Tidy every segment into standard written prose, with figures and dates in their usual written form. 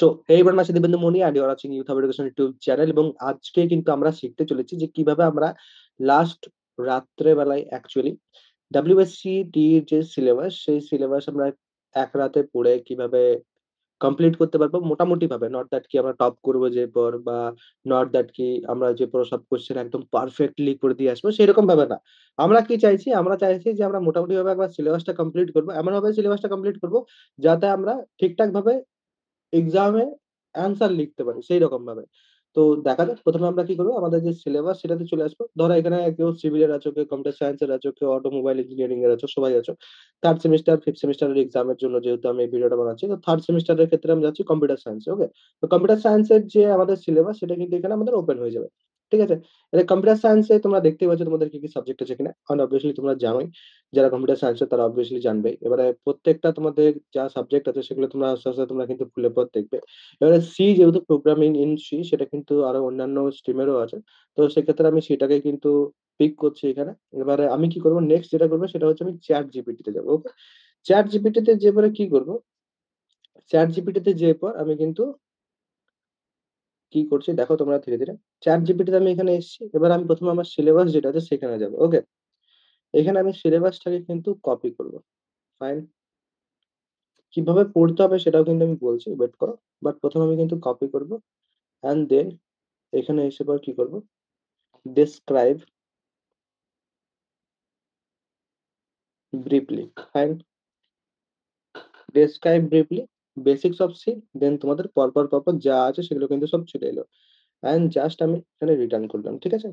So hey everyone, my Dibendu Moni and you are watching youth hub education YouTube channel. এবং আজকে কিন্তু আমরা শিখতে চলেছি যে কিভাবে আমরা লাস্ট রাত্রে বেলায় অ্যাকচুয়ালি ডাব্লিউএসসি টি যে সিলেবাস, সেই সিলেবাস আমরা এক রাতে পড়ে কিভাবে কমপ্লিট করতে পারবো মোটামুটি ভাবে। নট দ্যাট কি আমরা টপ করবো যে পর, বা নট দ্যাট কি আমরা যে পর সব কোশ্চেন একদম পারফেক্টলি করে দিয়ে আসবো, সেরকম ভাবে না। আমরা কি চাইছি, আমরা চাইছি যে আমরা মোটামুটি ভাবে একবার সিলেবাসটা কমপ্লিট করবো, এমন ভাবে সিলেবাসটা কমপ্লিট করবো যাতে আমরা ঠিকঠাক ভাবে এক্সামে অ্যান্সার লিখতে পারি সেই রকম ভাবে। তো দেখা যাক, প্রথমে আমরা কি করবো, আমাদের যে সিলেবাস সেটাতে চলে আসবো। ধরো এখানে কেউ সিভিলের আছো, কেউ কম্পিউটার সায়েন্সের আছো, কেউ অটোমোবাইল ইঞ্জিনিয়ারিং এর আছো, সবাই আছো থার্ড সেমিস্টার ফিফথ সেমিস্টারের এক্সামের জন্য। যেহেতু আমি এই ভিডিওটা বানাচ্ছি, তো থার্ড সেমিস্টারের ক্ষেত্রে আমি যাচ্ছি কম্পিউটার সায়েন্সে। ওকে, তো কম্পিউটার সায়েন্সের যে আমাদের সিলেবাস সেটা কিন্তু এখানে আমাদের ওপেন হয়ে যাবে। ঠিক আছে, এটা কম্পিউটার সায়েন্সে তোমরা দেখতেই পাচ্ছ তোমাদের কি কি সাবজেক্ট আছে কিনা, কারণ অবভিয়াসলি তোমরা জানোই, যারা কম্পিউটার সায়েন্সে তারা অবভিয়াসলি জানবে। এবারে প্রত্যেকটা তোমাদের যা সাবজেক্ট আছে সেগুলো তোমরা আস্তে আস্তে তোমরা কিন্তু ফুলে পথ দেখবে। এবারে সি, যেহেতু প্রোগ্রামিং ইন সি, সেটা কিন্তু আরো অন্যান্য স্ট্রিমেরও আছে। তো সেক্ষেত্রে আমি সেটাকে কিন্তু পিক করছি এখানে। এবারে আমি কি করবো, নেক্সট যেটা করবো সেটা হচ্ছে আমি চ্যাট জিপিটিতে যাবো। ওকে, চ্যাট জিপিটিতে যে পরে কি করবো, চ্যাট জিপিটিতে যে পর আমি কিন্তু কি করছি দেখো তোমরা ধীরে ধীরে। চ্যাট জিপিটিতে আমি এখানে এসেছি, এবার আমি প্রথমে আমার সিলেবাস যেটা আছে সেখানে যাবো। ওকে, এখানে আমি সিলেবাসটাকে কিন্তু কপি করবো। ফাইন, কিভাবে পড়তে হবে সেটাও কিন্তু আমি বলছি, ওয়েট করো। বাট প্রথমে আমি কিন্তু কপি করবো, অ্যান্ড দেন এখানে এসে পর কি করবো, describe briefly. Fine, describe briefly basics of C, then তোমাদের পরপর পরপর যা আছে সেগুলো কিন্তু সব চলে এলো। অ্যান্ড জাস্ট আমি এখানে রিটার্ন করলাম। ঠিক আছে,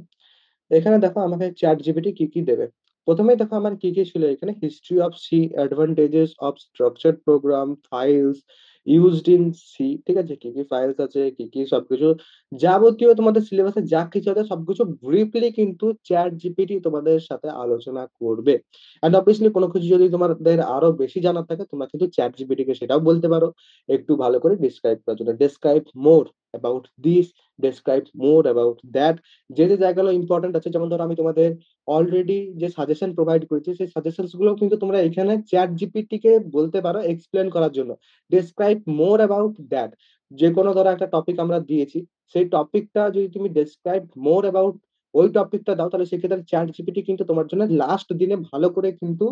এখানে দেখো আমাকে চ্যাট জিপিটি কি কি দেবে। প্রথমেই দেখো আমার কি কি ছিল এখানে, history of C, advantages of structured program, files used in C. ঠিক আছে, কি কি ফাইলস আছে, কি কি সবকিছু যাবতীয় তোমাদের সিলেবাসে যা কিছু আছে সবকিছু ব্রিফলি কিন্তু চ্যাট জিপিটি তোমাদের সাথে আলোচনা করবে। এন্ড অবভিয়াসলি কোনো কিছু যদি তোমাদের আরো বেশি জানার থাকে, তোমরা কিন্তু চ্যাট জিপিটি কে সেটাও বলতে পারো একটু ভালো করে ডিসক্রাইব করার জন্য। Describe more about this, describe more about that. যে যে জায়গাগুলো ইম্পর্টেন্ট আছে, যেমন ধরো আমি তোমাদের অলরেডি যে সাজেশন প্রোভাইড করেছি, সেই সাজেশনস গুলো কিন্তু তোমরা এখানে চ্যাট জিপিটি কে বলতে পারো এক্সপ্লেন করার জন্য। ডেসক্রাইব মোর অ্যাবাউট দ্যাট, যে কোনো ধরো একটা টপিক আমরা দিয়েছি, সেই টপিকটা যদি তুমি ডেসক্রাইব মোর অ্যাবাউট ওই টপিকটা দাও, তাহলে সেক্ষেত্রে চ্যাট জিপিটি কিন্তু তোমার জন্য লাস্ট দিনে ভালো করে কিন্তু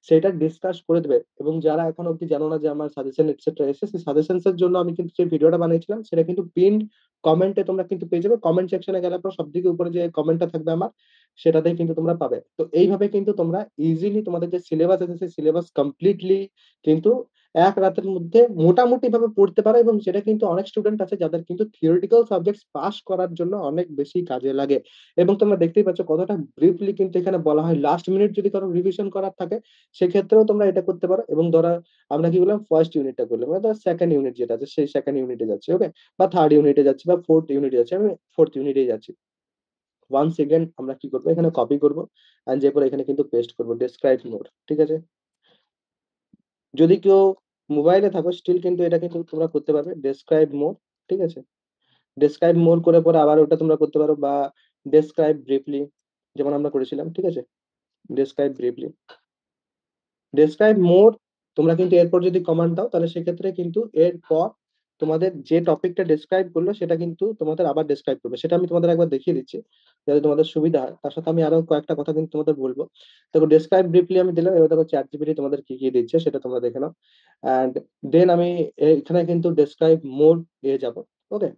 সেটা ডিসকাস করে দেবে। এবং যারা এখন অব্দি জানো না যে আমার সাজেশন এটসেট্রা এসে, সেই সাজেশনস এর জন্য আমি কিন্তু যে ভিডিওটা বানিয়েছিলাম সেটা কিন্তু পিন কমেন্টে তোমরা কিন্তু পেয়ে যাবে। কমেন্ট সেকশনে গেলে পর সব থেকে উপরে যে কমেন্টটা থাকবে আমার, সেটাতেই কিন্তু তোমরা পাবে। তো এইভাবে কিন্তু তোমরা ইজিলি তোমাদের যে সিলেবাস আছে সেই সিলেবাস কমপ্লিটলি কিন্তু এক রাতের মধ্যে মোটামুটি ভাবে পড়তে পারো। এবং সেটা কিন্তু অনেক স্টুডেন্ট আছে যাদের কিন্তু থিওরিটিক্যাল সাবজেক্ট পাস করার জন্য অনেক বেশি কাজে লাগে। এবং তোমরা দেখতেই পাচ্ছ কতটা ব্রিফলি কিন্তু এখানে বলা হয়। লাস্ট মিনিট যদি কারো রিভিশন করার থাকে, সেক্ষেত্রেও তোমরা এটা করতে পারো। এবং ধরো আমরা কি বললাম, ফার্স্ট ইউনিটটা করলাম, মানে ধরো সেকেন্ড ইউনিট যেটা আছে সেই সেকেন্ড ইউনিটে যাচ্ছি। ওকে, বা থার্ড ইউনিটে যাচ্ছি, বা ফোর্থ ইউনিটে যাচ্ছি, আমি ফোর্থ ইউনিটে যাচ্ছি। ওয়ান সেকেন্ড আমরা কি করবো, এখানে কপি করবো, এন্ড যে পরে এখানে কিন্তু পেস্ট করবো ডেসক্রাইব মোড। ঠিক আছে, যদি কেউ মোবাইলে থাকো স্টিল কিন্তু এটা কিন্তু তোমরা করতে পারবে ডেসক্রাইব মোড। ঠিক আছে, ডেসক্রাইব মোড করে পরে আবার ওটা তোমরা করতে পারো, বা ডেসক্রাইব ব্রিফলি যেমন আমরা করেছিলাম। ঠিক আছে, ডেসক্রাইব ব্রিফলি, ডেসক্রাইব মোর। তোমরা কিন্তু এরপর যদি কমান্ড দাও, তাহলে সেক্ষেত্রে কিন্তু এরপর তোমাদের যে টপিকটা ডেসক্রাইব করলো সেটা কিন্তু তোমাদের আবার ডেসক্রাইব করবে। সেটা আমি তোমাদের একবার দেখিয়ে দিচ্ছি যাতে তোমাদের সুবিধা হয়। তার সাথে আমি আরো কয়েকটা কথা কিন্তু তোমাদের বলবো। দেখো ডেসক্রাইব ব্রিফলি আমি দিলাম, এবার দেখো চ্যাট জিপিটি তোমাদের কি কি দিচ্ছে সেটা তোমরা দেখে নাও। অ্যান্ড দেন আমি এখানে কিন্তু ডেসক্রাইব মোর দিয়ে যাবো। ওকে,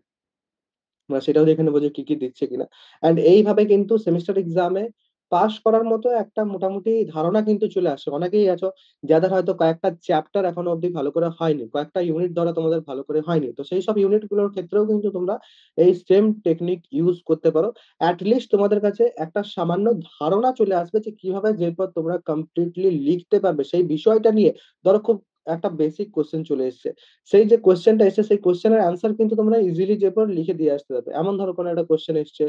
আমরা সেটাও দেখে নেবো যে কি কি দিচ্ছে কিনা। এন্ড এইভাবে কিন্তু সেমিস্টার এক্সামে পাস করার মতো একটা মোটামুটি ধারণা কিন্তু চলে আসে। অনেকেই আছো যাদের হয়তো কয়েকটা চ্যাপ্টার এখনো অব্দি ভালো করে হয়নি, কয়েকটা ইউনিট ধরো তোমাদের ভালো করে হয়নি, তো সেই সব ইউনিট গুলোর ক্ষেত্রেও কিন্তু তোমরা এই সেম টেকনিক ইউজ করতে পারো। লিস্ট তোমাদের কাছে একটা সামান্য ধারণা চলে আসবে যে কিভাবে যেরপর তোমরা কমপ্লিটলি লিখতে পারবে সেই বিষয়টা নিয়ে। ধরো খুব একটা বেসিক কোশ্চেন চলে এসেছে, সেই যে কোশ্চেনটা এসে সেই কোশ্চেনের অ্যান্সার কিন্তু তোমরা ইজিলি যে পর লিখে দিয়ে আসতে পারবে। এমন ধরো কোনো একটা কোশ্চেন এসছে,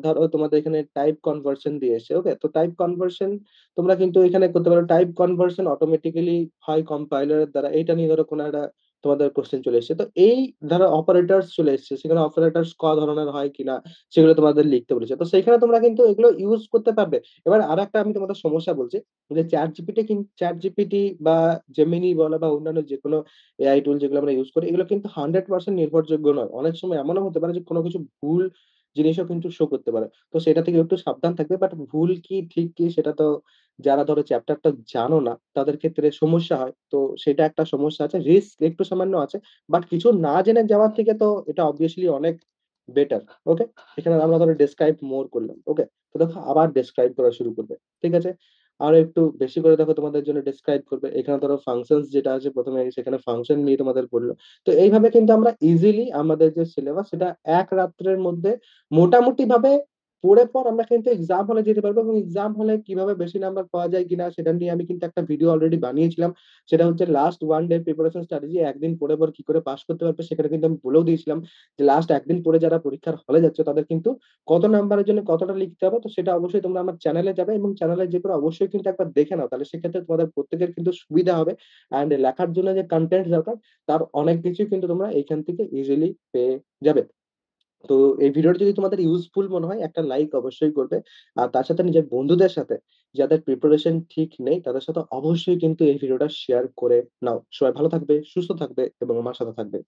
ধরো তোমাদের এখানে টাইপ কনভার্সন দিয়ে এসছে। ওকে, তো টাইপ কনভার্সন তোমরা কিন্তু এখানে করতে পারো। টাইপ কনভার্সন অটোমেটিক্যালি হয় কম্পাইলারের দ্বারা, এইটা নিয়ে ধরো কোনো একটা তোমাদের কোয়েশ্চেন চলে এসেছে। তো এই ধরো অপারেটরস চলে এসেছে। সেখানে অপারেটরস ক ধরনের হয় কিনা সেগুলো তোমাদের লিখতে বলেছে। তো সেখানে তোমরা কিন্তু এগুলো ইউজ করতে পারবে। এবার আরেকটা আমি তোমাদের সমস্যা বলছি যে ChatGPT বা Gemini বলো বা অন্যান্য যেকোনো এআই টুল যেগুলো আমরা ইউজ করি, এগুলো কিন্তু 100% নির্ভরযোগ্য নয়। অনেক সময় এমনও হতে পারে যে কোনো কিছু ভুল জিনিসও কিন্তু শো করতে পারে। তো সেটা থেকে একটু সাবধান থাকবে। বাট ভুল কি ঠিক কি সেটা তো যারা ধরো চ্যাপ্টারটা জানো না তাদের ক্ষেত্রে সমস্যা হয়। তো সেটা একটা সমস্যা আছে। রিস্ক একটু সামান্য আছে। বাট কিছু না জেনে যাওয়ার থেকে তো এটা obviously অনেক বেটার। ওকে? এখানে আমরা ধরো ডেসক্রাইব মোর করলাম। ওকে? তো দেখো আবার ডেসক্রাইব করা শুরু করবে। ঠিক আছে? আরো একটু বেশি করে দেখো তোমাদের জন্য ডেসক্রাইব করবে। এখানে ধরো ফাংশনস যেটা আছে ১ম এ সেখানে ফাংশন নিয়ে তোমাদের বলল। তো এইভাবে কিন্তু আমরা ইজিলি আমাদের যে সিলেবাস সেটা এক রাত্রের মধ্যে মোটামুটিভাবে পড়ে পর আমরা কিন্তু এক্সাম হলে যেতে পারবো এবং এক্সাম হলে কিভাবে বেশি নাম্বার পাওয়া যায় কিনা সেটা নিয়ে আমি কিন্তু একটা ভিডিও অলরেডি বানিয়েছিলাম। সেটা হচ্ছে লাস্ট 1 ডে প্রিপারেশন স্ট্র্যাটেজি, একদিন পড়ে পর কি করে পাস করতে পারবে সেখানে কিন্তু আমি বলেও দিয়েছিলাম যে লাস্ট একদিন পরে যারা পরীক্ষার হলে যাচ্ছে তাদের কিন্তু কত নাম্বারের জন্য কতটা লিখতে হবে। তো সেটা অবশ্যই তোমরা আমার চ্যানেলে যাবে এবং চ্যানেলে যে করে অবশ্যই কিন্তু একবার দেখে নাও, তাহলে সেক্ষেত্রে তোমাদের প্রত্যেকের কিন্তু সুবিধা হবে। অ্যান্ড লেখার জন্য যে কন্টেন্ট দরকার তার অনেক কিছুই কিন্তু তোমরা এইখান থেকে ইজিলি পেয়ে যাবে। তো এই ভিডিওটা যদি তোমাদের ইউজফুল মনে হয় একটা লাইক অবশ্যই করবে। আর তার সাথে নিজের বন্ধুদের সাথে যাদের প্রিপারেশন ঠিক নেই তাদের সাথে অবশ্যই কিন্তু এই ভিডিওটা শেয়ার করে নাও। সবাই ভালো থাকবে, সুস্থ থাকবে এবং আমার সাথে থাকবে।